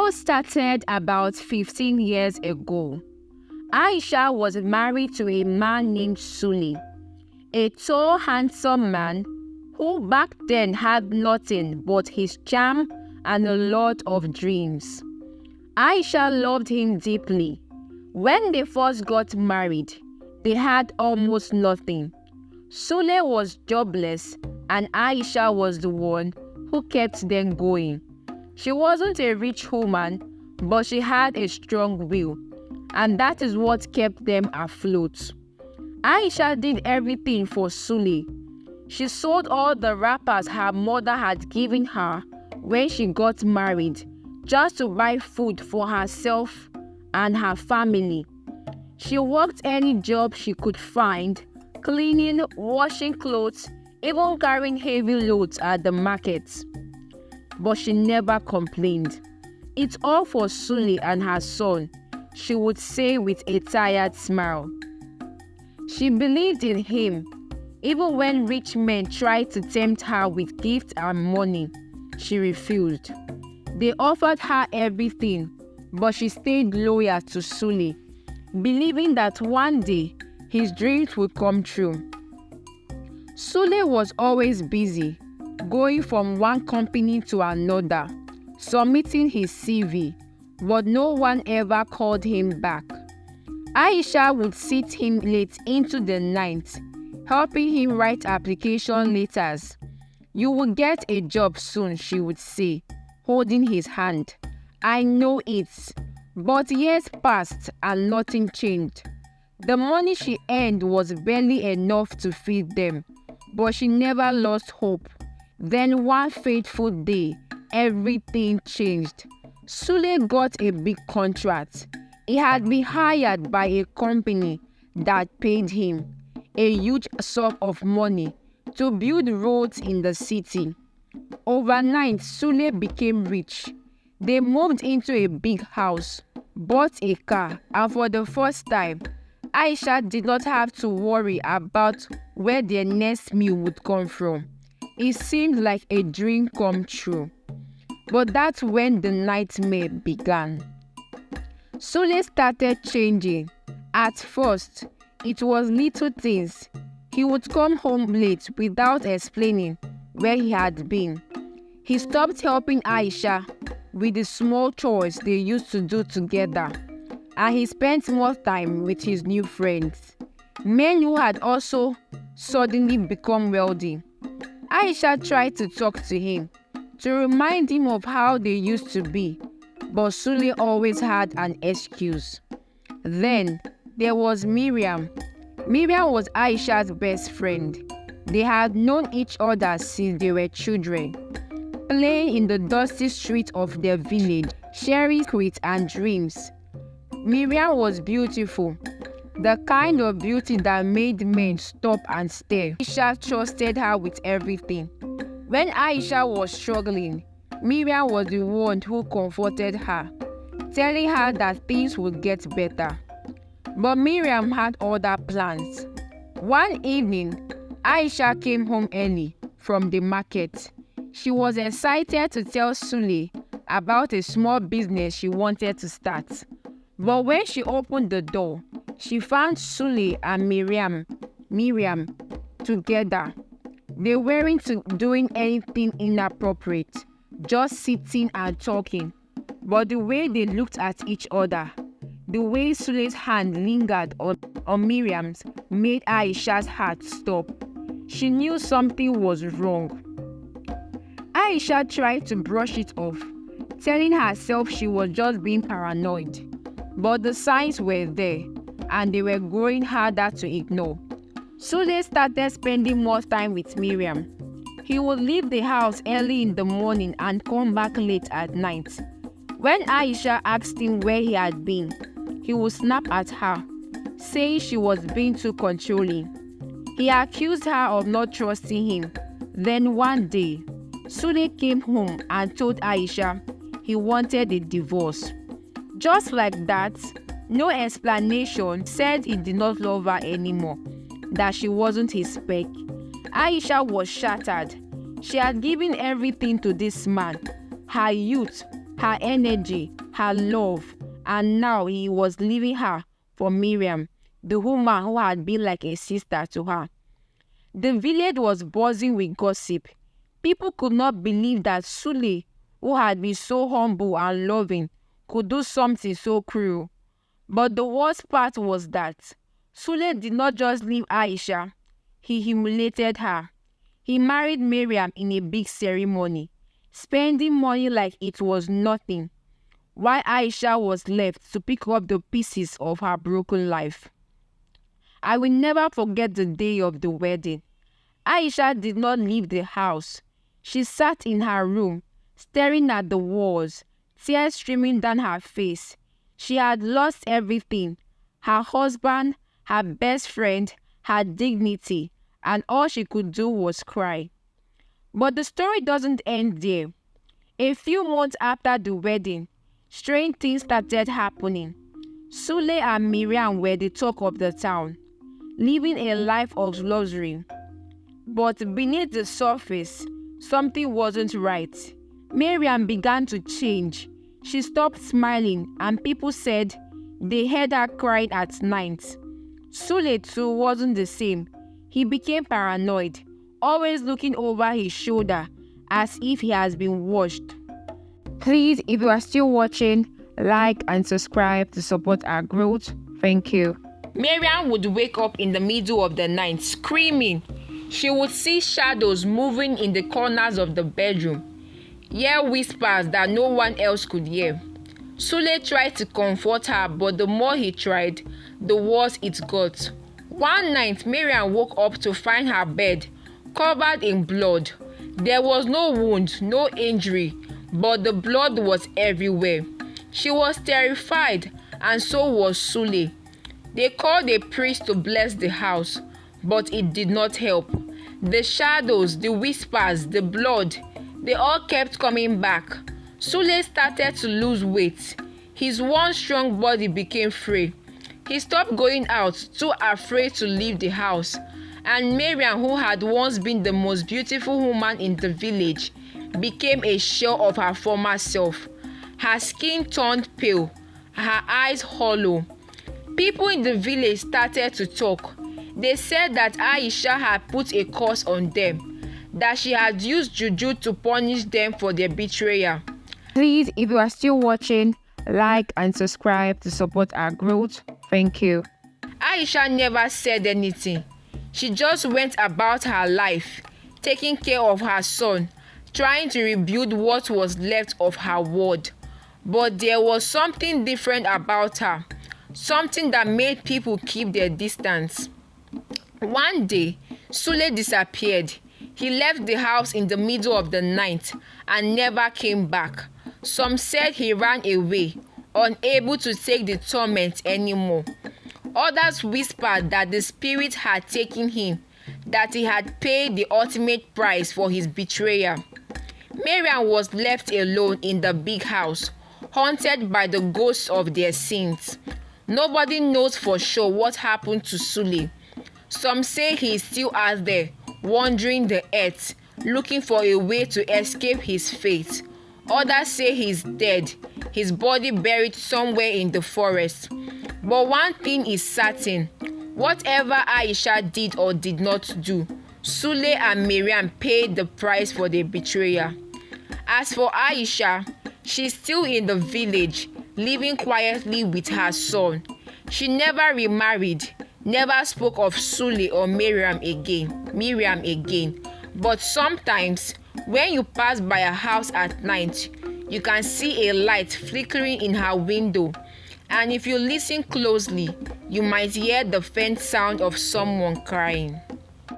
all started about 15 years ago. Aisha was married to a man named Sule, a tall, handsome man who back then had nothing but his charm and a lot of dreams. Aisha loved him deeply. When they first got married, they had almost nothing. Sule was jobless and Aisha was the one who kept them going. She wasn't a rich woman, but she had a strong will, and that is what kept them afloat. Aisha did everything for Sule. She sold all the wrappers her mother had given her when she got married, just to buy food for herself and her family. She worked any job she could find, cleaning, washing clothes, even carrying heavy loads at the market. But she never complained. "It's all for Sule and her son," she would say with a tired smile. She believed in him. Even when rich men tried to tempt her with gifts and money, she refused. They offered her everything, but she stayed loyal to Sule, believing that one day his dreams would come true. Sule was always busy, going from one company to another, submitting his CV, but no one ever called him back. Aisha would sit him late into the night, helping him write application letters. "You will get a job soon," she would say, holding his hand. "I know it." But years passed and nothing changed. The money she earned was barely enough to feed them, but she never lost hope. Then one fateful day, everything changed. Sule got a big contract. He had been hired by a company that paid him a huge sum of money to build roads in the city. Overnight, Sule became rich. They moved into a big house, bought a car, and for the first time, Aisha did not have to worry about where their next meal would come from. It seemed like a dream come true. But that's when the nightmare began. Sule started changing. At first, it was little things. He would come home late without explaining where he had been. He stopped helping Aisha with the small chores they used to do together, and he spent more time with his new friends, men who had also suddenly become wealthy. Aisha tried to talk to him, to remind him of how they used to be, but Sule always had an excuse. Then there was Miriam. Miriam was Aisha's best friend. They had known each other since they were children, playing in the dusty streets of their village, sharing secrets and dreams. Miriam was beautiful, the kind of beauty that made men stop and stare. Aisha trusted her with everything. When Aisha was struggling, Miriam was the one who comforted her, telling her that things would get better. But Miriam had other plans. One evening, Aisha came home early from the market. She was excited to tell Sule about a small business she wanted to start. But when she opened the door, she found Sule and Miriam together. They weren't doing anything inappropriate, just sitting and talking. But the way they looked at each other, the way Sule's hand lingered on Miriam's, made Aisha's heart stop. She knew something was wrong. Aisha tried to brush it off, telling herself she was just being paranoid. But the signs were there, and they were growing harder to ignore. Sule started spending more time with Miriam. He would leave the house early in the morning and come back late at night. When Aisha asked him where he had been, he would snap at her, saying she was being too controlling. He accused her of not trusting him. Then one day, Sule came home and told Aisha he wanted a divorce. Just like that, no explanation, said he did not love her anymore, that she wasn't his spec. Aisha was shattered. She had given everything to this man, her youth, her energy, her love, and now he was leaving her for Miriam, the woman who had been like a sister to her. The village was buzzing with gossip. People could not believe that Sule, who had been so humble and loving, could do something so cruel. But the worst part was that Sule did not just leave Aisha, he humiliated her. He married Miriam in a big ceremony, spending money like it was nothing, while Aisha was left to pick up the pieces of her broken life. I will never forget the day of the wedding. Aisha did not leave the house. She sat in her room, staring at the walls, tears streaming down her face. She had lost everything: her husband, her best friend, her dignity, and all she could do was cry. But the story doesn't end there. A few months after the wedding, strange things started happening. Sule and Miriam were the talk of the town, living a life of luxury. But beneath the surface, something wasn't right. Miriam began to change. She stopped smiling, and people said they heard her crying at night. Sule too wasn't the same. He became paranoid, always looking over his shoulder as if he has been watched. Please, if you are still watching, like and subscribe to support our growth. Thank you. Miriam would wake up in the middle of the night screaming. She would see shadows moving in the corners of the bedroom, hear whispers that no one else could hear. Sule tried to comfort her, but the more he tried, the worse it got. One night, Miriam woke up to find her bed covered in blood. There was no wound, no injury, but the blood was everywhere. She was terrified, and so was Sule. They called a priest to bless the house, but it did not help. The shadows, the whispers, the blood, they all kept coming back. Sule started to lose weight. His once strong body became frail. He stopped going out, too afraid to leave the house. And Miriam, who had once been the most beautiful woman in the village, became a shell of her former self. Her skin turned pale, her eyes hollow. People in the village started to talk. They said that Aisha had put a curse on them, that she had used juju to punish them for their betrayal. Please, if you are still watching, like and subscribe to support our growth. Thank you. Aisha never said anything. She just went about her life, taking care of her son, trying to rebuild what was left of her world. But there was something different about her, something that made people keep their distance. One day, Sule disappeared. He left the house in the middle of the night and never came back. Some said he ran away, unable to take the torment anymore. Others whispered that the spirit had taken him, that he had paid the ultimate price for his betrayal. Miriam was left alone in the big house, haunted by the ghosts of their sins. Nobody knows for sure what happened to Sule. Some say he is still out there, wandering the earth, looking for a way to escape his fate. Others say he's dead, his body buried somewhere in the forest. But one thing is certain: whatever Aisha did or did not do, Sule and Miriam paid the price for their betrayal. As for Aisha, she's still in the village, living quietly with her son. She never remarried, never spoke of Sule or Miriam again. But sometimes, when you pass by her house at night, you can see a light flickering in her window. And if you listen closely, you might hear the faint sound of someone crying.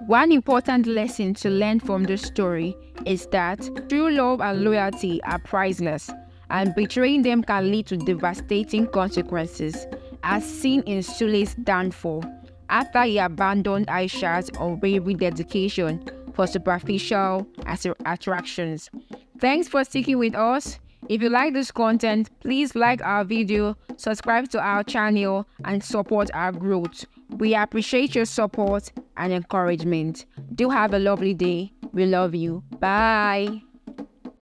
One important lesson to learn from this story is that true love and loyalty are priceless, and betraying them can lead to devastating consequences, as seen in Sule's downfall after he abandoned Aisha's unwavering dedication for superficial attractions. Thanks for sticking with us. If you like this content, please like our video, subscribe to our channel, and support our growth. We appreciate your support and encouragement. Do have a lovely day. We love you. Bye.